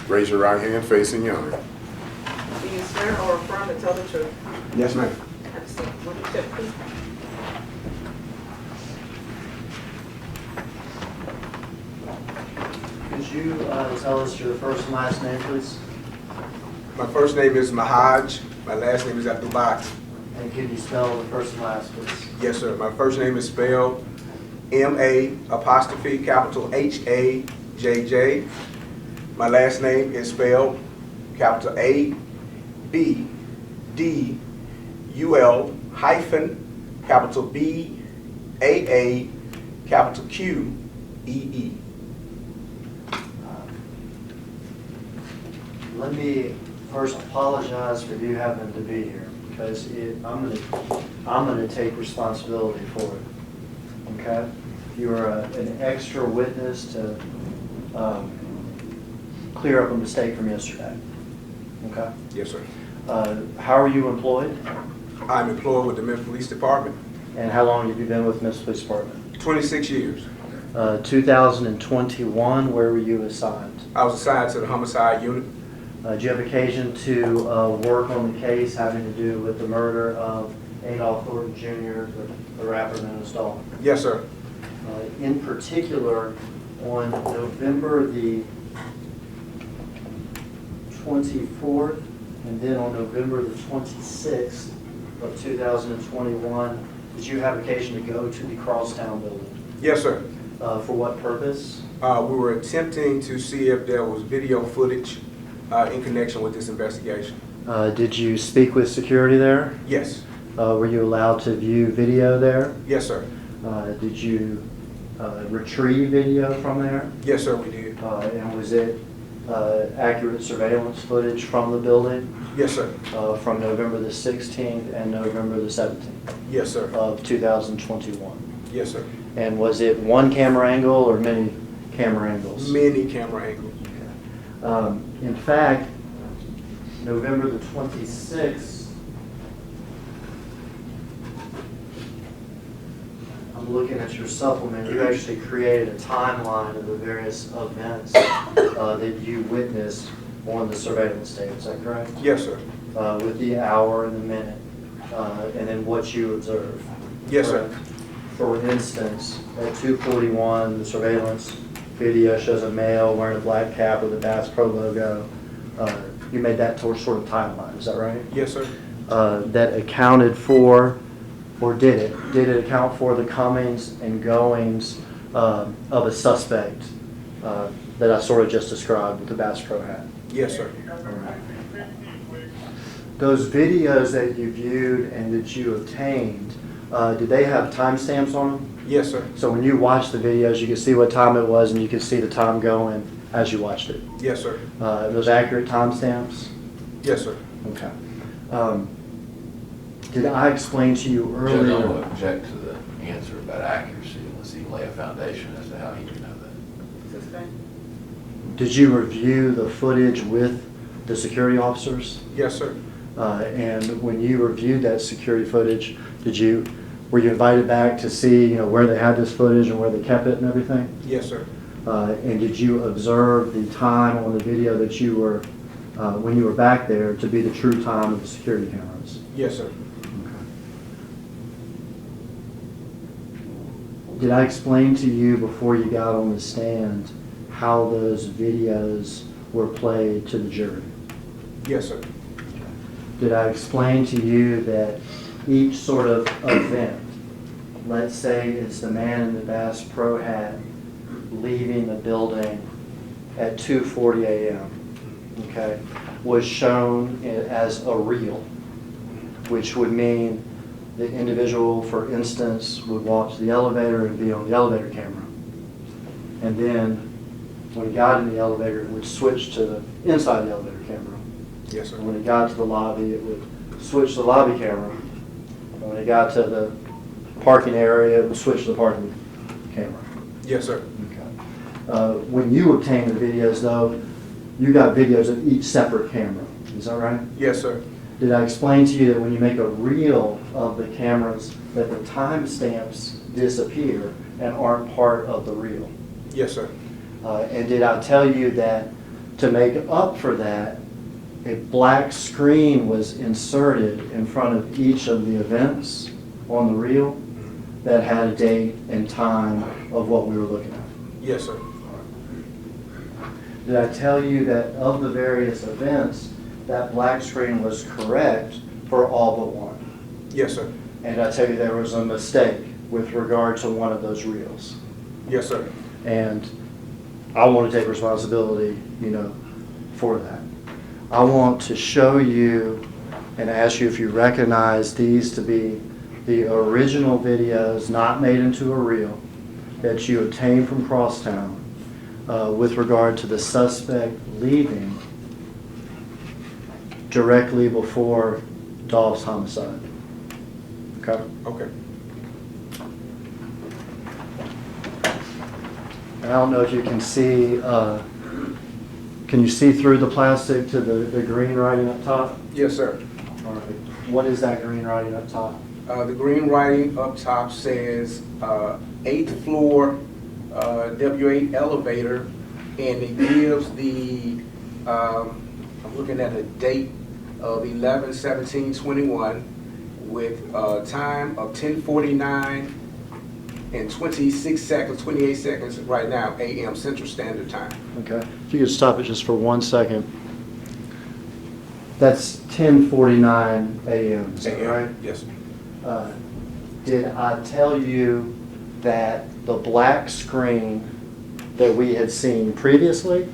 Raise your right hand facing Young. Do you swear or affirm to tell the truth? Yes, ma'am. Have a seat. Will you sit, please? Could you tell us your first and last name, please? My first name is Mahaj. My last name is Abdulbaki. And could you spell the first and last, please? Yes, sir. My first name is spelled M-A''Hajj. My last name is spelled A-B-D-U-L hyphen B-A-A Q-E-E. Let me first apologize for you having to be here, because I'm gonna take responsibility for it. Okay? You are an extra witness to clear up a mistake from yesterday. Okay? Yes, sir. How are you employed? I'm employed with the Memphis Police Department. And how long have you been with Memphis Police Department? 26 years. 2021, where were you assigned? I was assigned to the homicide unit. Did you have occasion to work on the case having to do with the murder of Adolph Thornton Jr., the rapper known as Dolph? Yes, sir. In particular, on November the 24th, and then on November the 26th of 2021, did you have occasion to go to the Crosstown building? Yes, sir. For what purpose? We were attempting to see if there was video footage in connection with this investigation. Did you speak with security there? Yes. Were you allowed to view video there? Yes, sir. Did you retrieve video from there? Yes, sir, we did. And was it accurate surveillance footage from the building? Yes, sir. From November the 16th and November the 17th Yes, sir. of 2021? Yes, sir. And was it one camera angle or many camera angles? Many camera angles. In fact, November the 26th, I'm looking at your supplement, you actually created a timeline of the various events that you witnessed on the surveillance tape, is that correct? Yes, sir. With the hour and the minute, and then what you observed. Yes, correct? sir. For instance, at 2:41, the surveillance video shows a male wearing a black cap with a Bass Pro logo. You made that sort of timeline, is that right? Yes, sir. That accounted for, or did it? Did it account for the comings and goings of a suspect that I sort of just described with the Bass Pro hat? Yes, sir. Those videos that you viewed and that you obtained, did they have timestamps on them? Yes, sir. So when you watched the videos, you could see what time it was and you could see the time going as you watched it. Yes, sir. Those accurate timestamps? Yes, sir. Okay. Did I explain to you Judge, I earlier? don't object to the answer about accuracy unless he lay a foundation as to how he would know that. Sustained. Did you review the footage with the security officers? Yes, sir. And when you reviewed that security footage, were you invited back to see, where they had this footage and where they kept it and everything? Yes, sir. And did you observe the time on the video that you were, when you were back there, to be the true time of the security cameras? Yes, sir. Did I explain to you before you got on the stand how those videos were played to the jury? Yes, sir. Did I explain to you that each sort of event, let's say it's the man in the Bass Pro hat leaving the building at 2:40 a.m., okay, was shown as a reel, which would mean the individual, for instance, would walk to the elevator and be on the elevator camera. And then when he got in the elevator, it would switch to the inside the elevator camera. Yes, sir. And when he got to the lobby, it would switch to the lobby camera. And when he got to the parking area, it would switch to the parking camera. Yes, sir. Okay. When you obtained the videos, though, you got videos of each separate camera. Is that right? Yes, sir. Did I explain to you that when you make a reel of the cameras, that the timestamps disappear and aren't part of the reel? Yes, sir. And did I tell you that To make up for that, a black screen was inserted in front of each of the events on the reel that had a date and time of what we were looking at. Yes, sir. Did I tell you that of the various events, that black screen was correct for all but one? Yes, sir. And I tell you there was a mistake with regard to one of those reels. Yes, sir. And I want to take responsibility, for that. I want to show you and ask you if you recognize these to be the original videos not made into a reel that you obtained from Crosstown with regard to the suspect leaving directly before Dolph's homicide. Okay? Okay. I don't know if you can see, can you see through the plastic to the green writing up top? Yes, sir. All right. What is that green writing up top? The green writing up top says 8th floor W8 elevator, and it gives the, I'm looking at a date of 11/17/21 with time of 10:49 and 26 seconds, 28 seconds right now, AM Central Standard Time. Okay. If you could stop it just for 1 second. That's 10:49 a.m. Is that AM. right? Yes, sir. Did I tell you that the black screen that we had seen previously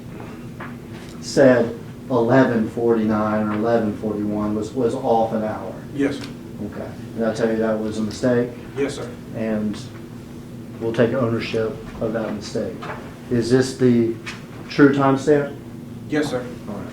said 11:49 or 11:41 was off an hour? Yes, sir. Okay. Did I tell you that was a mistake? Yes, sir. And we'll take ownership of that mistake. Is this the true timestamp? Yes, sir. All right.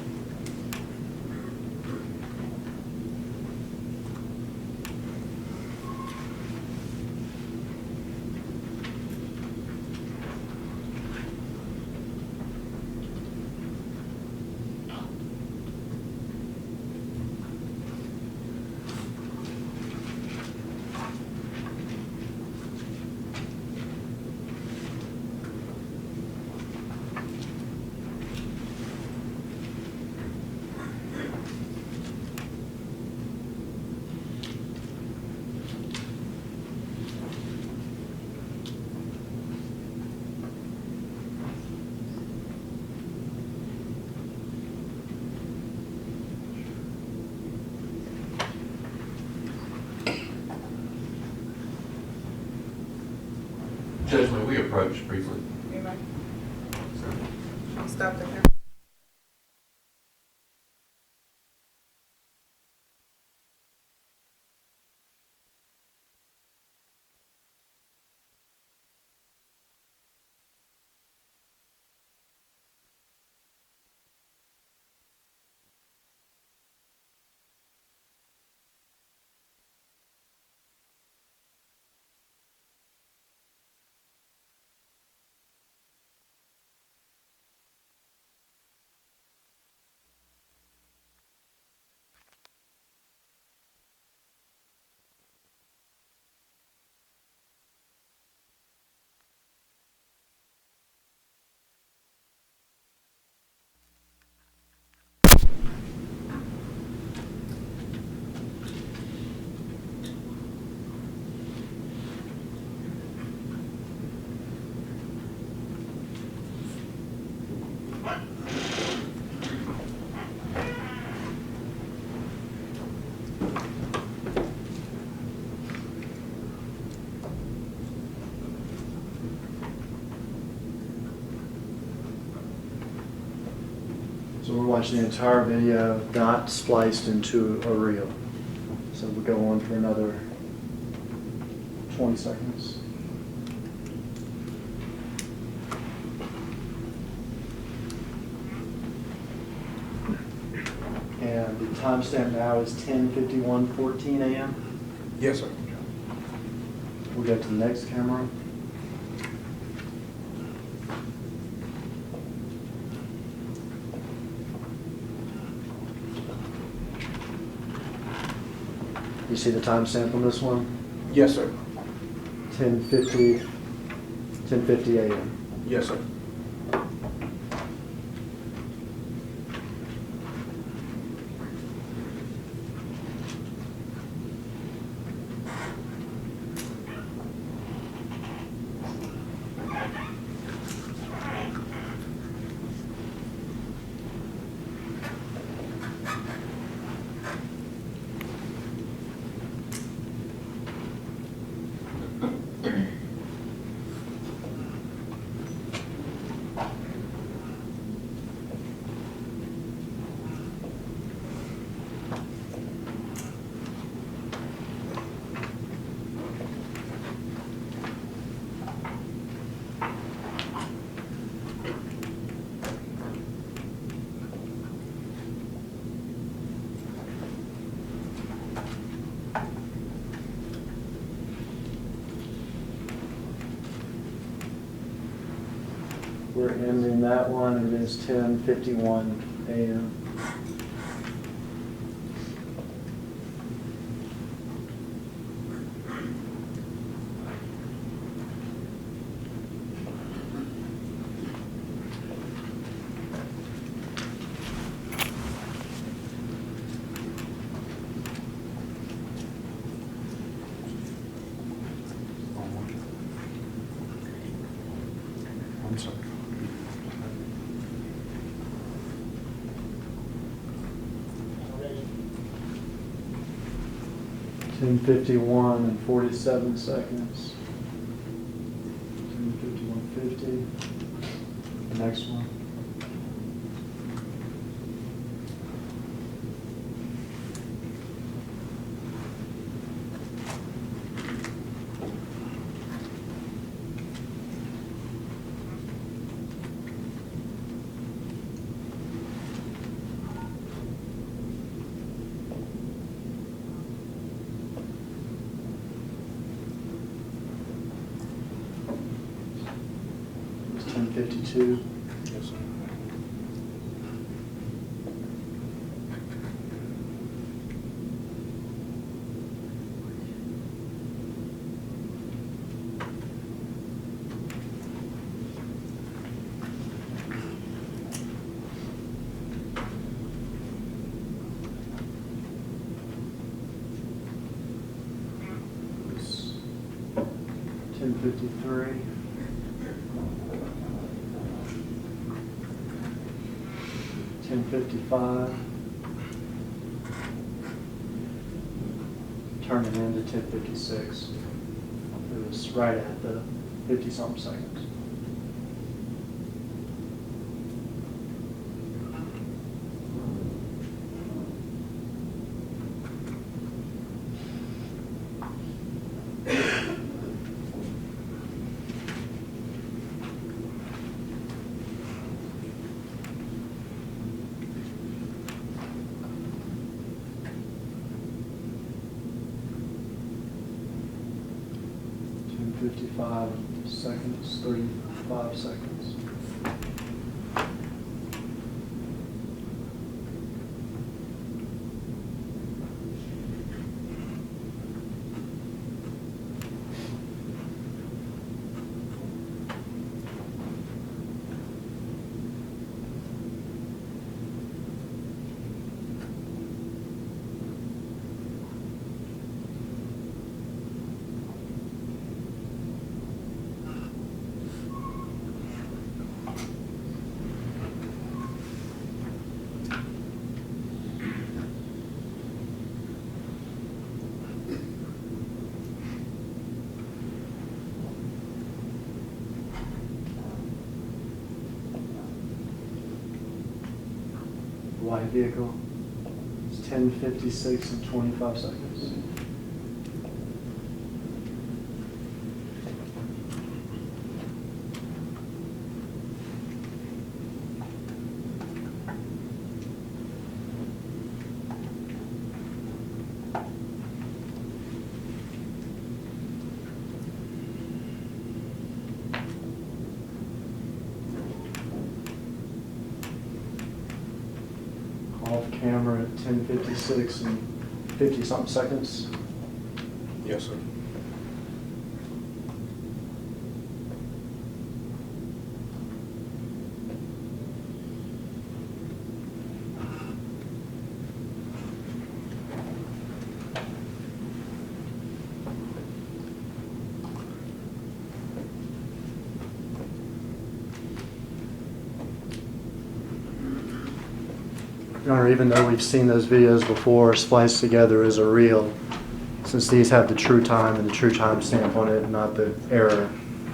Judge, may we approach briefly? You may. Stop the camera. So we're watching the entire video, not spliced into a reel. So we'll go on for another 20 seconds. And the timestamp now is 10:51:14 a.m. Yes, sir. We'll go to the next camera. You see the timestamp on this one? Yes, sir. 10:50 a.m. Yes, sir. we're ending that one. It is 10:51 a.m. I'm sorry. Ten 51 and 47 seconds. 10:51:50. The next one. It's 10:52. Yes, sir. It's 10:53. 10:55. Turning into 10:56. It was right at the 50-something seconds. And 55 seconds, 35 seconds. White vehicle. It's 10:56 and 25 seconds. Off camera at 10:56 and 50-something seconds. Yes, sir. Your Honor, even though we've seen those videos before spliced together as a reel, since these have the true time and the true time stamp on it, not the error,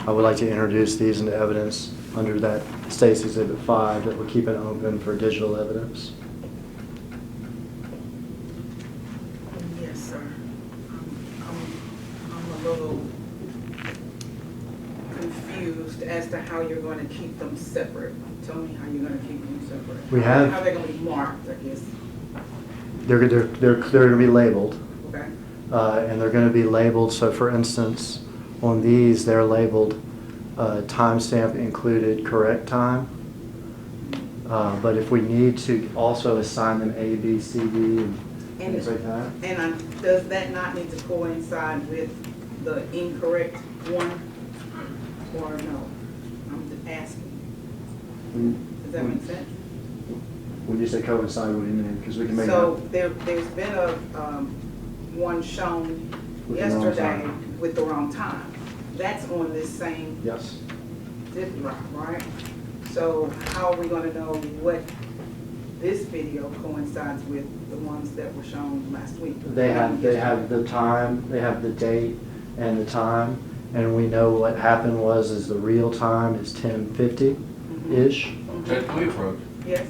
I would like to introduce these into evidence under that State's Exhibit 5 that we're keeping open for digital evidence. Yes, sir. I'm a little confused as to how you're going to keep them separate. Tell me how you're going to keep them separate. We have- How they're going to be marked, I guess. They're going to be labeled. Okay. And they're going to be labeled, so for instance, on these, they're labeled timestamp included correct time. But if we need to also assign them A, B, C, D, and things like that. And does that not need to coincide with the incorrect one, or no? I'm just asking. Does that make sense? When you say coincide, what do you mean? Because we can make So that there's been a, one shown With the wrong yesterday time. with the wrong time. That's on this same yes. zip drive, right? So how are we gonna know what this video coincides with the ones that were shown last week? They have the time, they have the date and the time, and we know what happened is the real time is 10:50-ish. Judge, can we approach? Yes?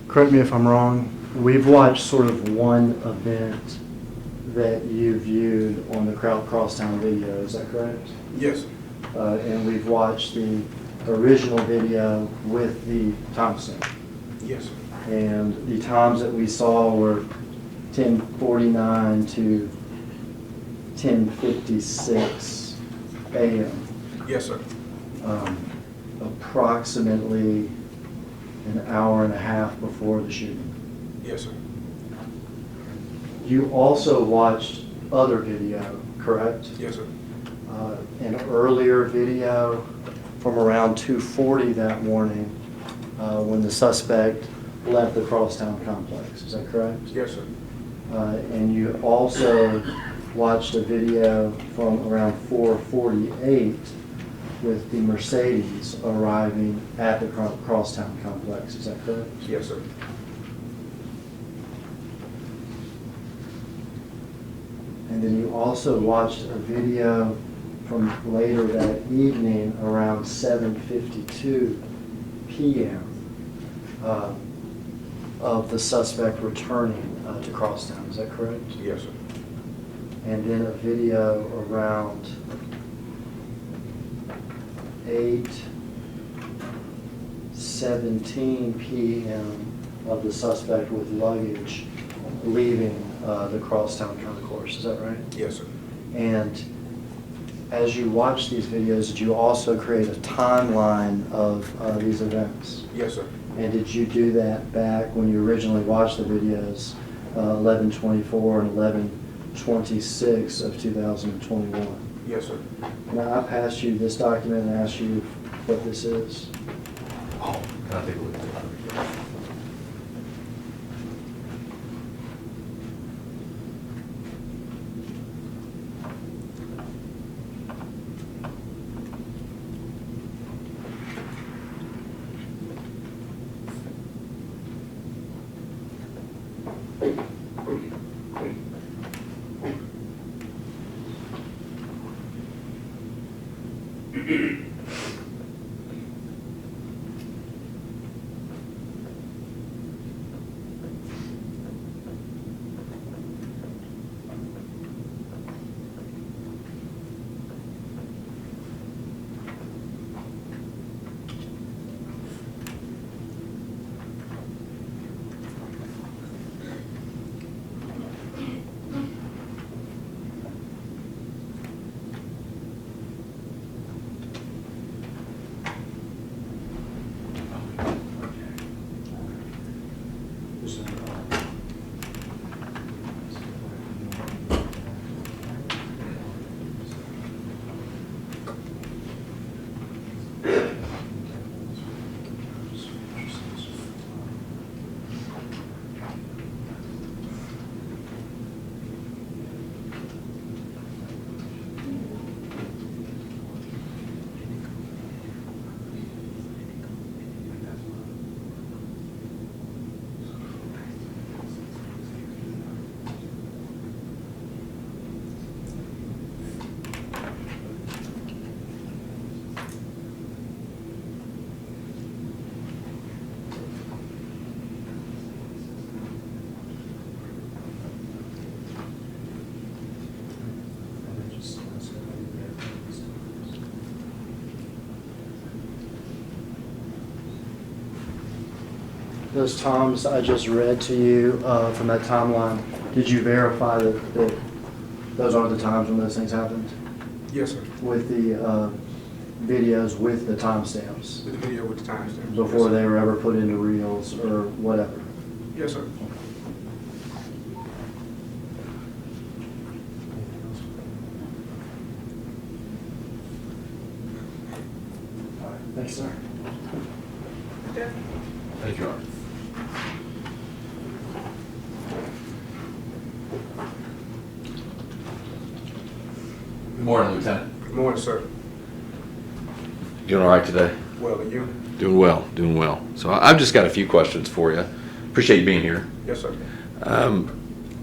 Correct me if I'm wrong, we've watched sort of one event that you viewed on the Crosstown video, is that correct? Yes, And we've watched the original video with the timestamp. yes, And the times that we saw were 10:49 to 10:56 a.m. yes, sir. Approximately an hour and a half before the shooting. Yes, sir. You also watched other video, correct? Yes, sir. An earlier video from around 2:40 that morning when the suspect left the Crosstown complex. Is that correct? Yes, sir. And you also watched a video from around 4:48 with the Mercedes arriving at the Crosstown complex. Is that correct? Yes, sir. And then you also watched a video from later that evening around 7:52 p.m. Of the suspect returning to Crosstown. Is that correct? Yes, sir. And then a video around 8:17 p.m. of the suspect with luggage leaving the Crosstown concourse. Is that right? Yes, sir. And as you watch these videos, did you also create a timeline of these events? Yes, sir. And did you do that back when you originally watched the videos, 11/24 and 11/26 of 2021? Yes, sir. Now, I passed you this document and asked you what this is. Oh, can I take a look at that? Those times I just read to you from that timeline, did you verify that those are the times when those things happened? Yes, sir. With the videos with the timestamps? With the video with the timestamps. Before Yes, they were ever put into reels or whatever? Yes, sir. Thanks, sir. Okay. Thank you, Art. Good morning, Lieutenant. Good morning, sir. Doing all right today? Well, and you? Doing well, doing well. So I've just got a few questions for you. Appreciate you being here. Yes, sir.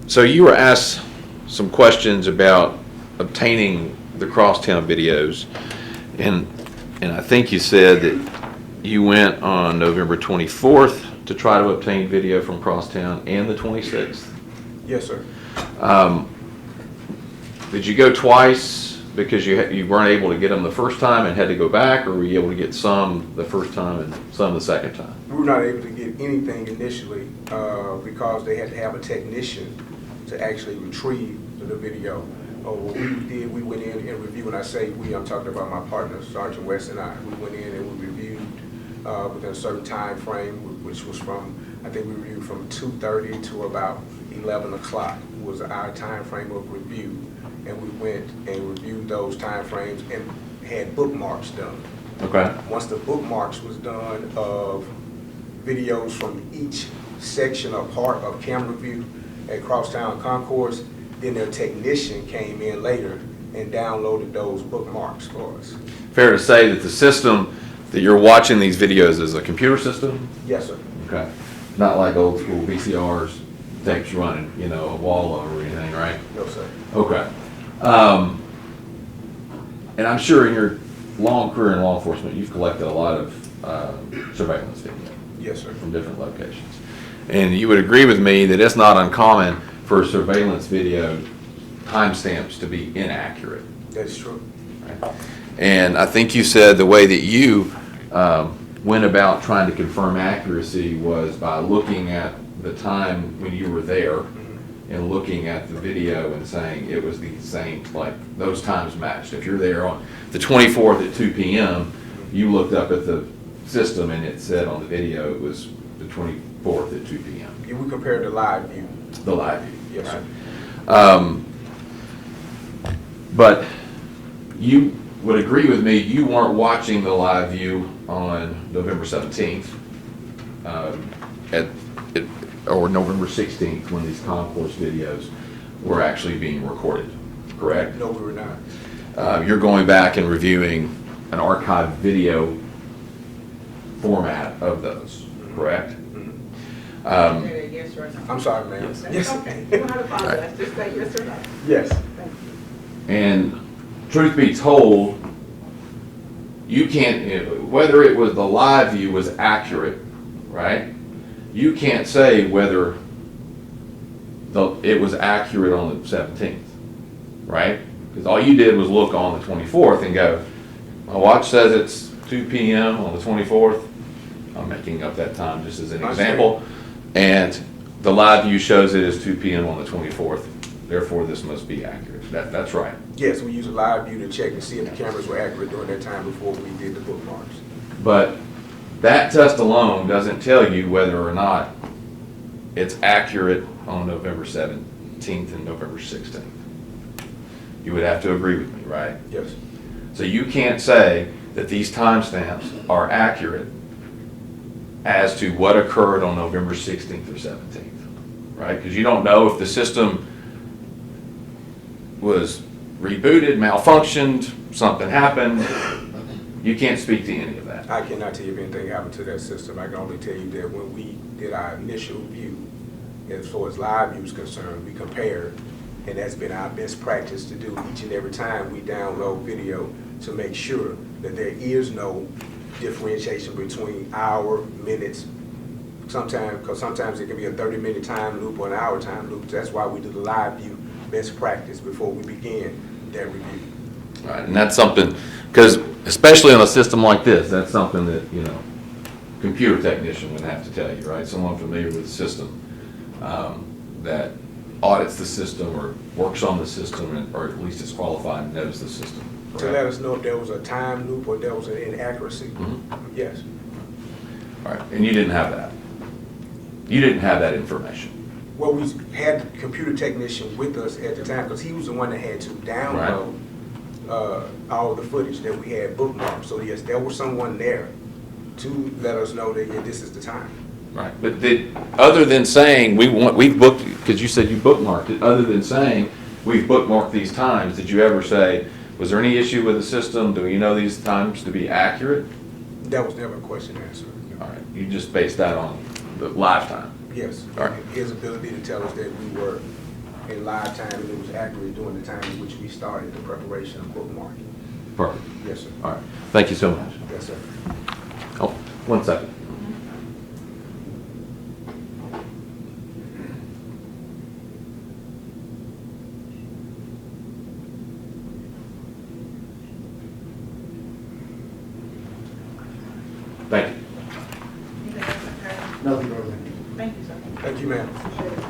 So you were asked some questions about obtaining the Crosstown videos, and I think you said that you went on November 24th to try to obtain video from Crosstown and the 26th. Yes, sir. Did you go twice because you weren't able to get them the first time and had to go back, or were you able to get some the first time and some the second time? We were not able to get anything initially because they had to have a technician to actually retrieve the video. What we did, we went in and reviewed. When I say we, I'm talking about my partner, Sergeant West, and I. We went in and we reviewed within a certain time frame, which was from, I think we reviewed from 2:30 to about 11 o'clock was our time frame of review. And we went and reviewed those time frames and had bookmarks done. Okay. Once the bookmarks was done of videos from each section or part of camera view at Crosstown Concourse, then their technician came in later and downloaded those bookmarks for us. Fair to say that the system that you're watching these videos is a computer system? Yes, sir. Okay. Not like old school VCRs, tapes running, a wall or anything, right? No, sir. Okay. And I'm sure in your long career in law enforcement, you've collected a lot of surveillance video Yes, sir. from different locations. And you would agree with me that it's not uncommon for surveillance video timestamps to be inaccurate. That's true. Right? And I think you said the way that you went about trying to confirm accuracy was by looking at the time when you were there and looking at the video and saying it was the same, like those times matched. If you're there on the 24th at 2 p.m., you looked up at the system and it said on the video it was the 24th at 2 p.m. Yeah, we compared the live view. The live view. Yes, sir. But you would agree with me, you weren't watching the live view on November 17th or November 16th when these concourse videos were actually being recorded, correct? No, we were not. You're going back and reviewing an archived video format of those, correct? Yes or no? I'm sorry, ma'am. Yes. That's okay. You don't have to apologize, just say yes or no. Yes. Thank you. And truth be told, you can't, whether it was the live view was accurate, right? You can't say whether it was accurate on the 17th, right? Because all you did was look on the 24th and go, my watch says it's 2 p.m. on the 24th. I'm making up that time just as an example. And the live view shows it as 2 p.m. on the 24th. Therefore, this must be accurate. That's right. Yes, we use a live view to check and see if the cameras were accurate during that time before we did the bookmarks. But that test alone doesn't tell you whether or not it's accurate on November 17th and November 16th. You would have to agree with me, right? Yes. So you can't say that these timestamps are accurate as to what occurred on November 16th or 17th, right? Because you don't know if the system was rebooted, malfunctioned, something happened. You can't speak to any of that. I cannot tell you if anything happened to that system. I can only tell you that when we did our initial view, as far as live view is concerned, we compared, and that's been our best practice to do each and every time we download video to make sure that there is no differentiation between hour, minutes, sometimes, because sometimes it can be a 30-minute time loop or an hour time loop. That's why we do the live view best practice before we begin that review. Right, and that's something, because especially on a system like this, that's something that, you know, computer technician would have to tell you, right? Someone familiar with the system that audits the system or works on the system, or at least is qualified and knows the system. To Correct? let us know if there was a time loop or there was an inaccuracy. Mhm. Yes. All right, and you didn't have that. You didn't have that information. Well, we had the computer technician with us at the time because he was the one that had to download all the footage that we had bookmarked. So yes, there was someone there to let us know that, yeah, this is the time. Right, but other than saying we've booked, because you said you bookmarked it, other than saying we've bookmarked these times, did you ever say, was there any issue with the system? Do you know these times to be accurate? That was never a question answered. All right, you just based that on the live time. Yes. All right. His ability to tell us that we were in live time and it was accurate during the time in which we started the preparation of bookmarking. Perfect. Yes, sir. All right, thank you so much. Yes, sir. Oh, 1 second. Thank you. Anything else, Attorney? Nothing further. Thank you, sir. Thank you, ma'am. Appreciate it.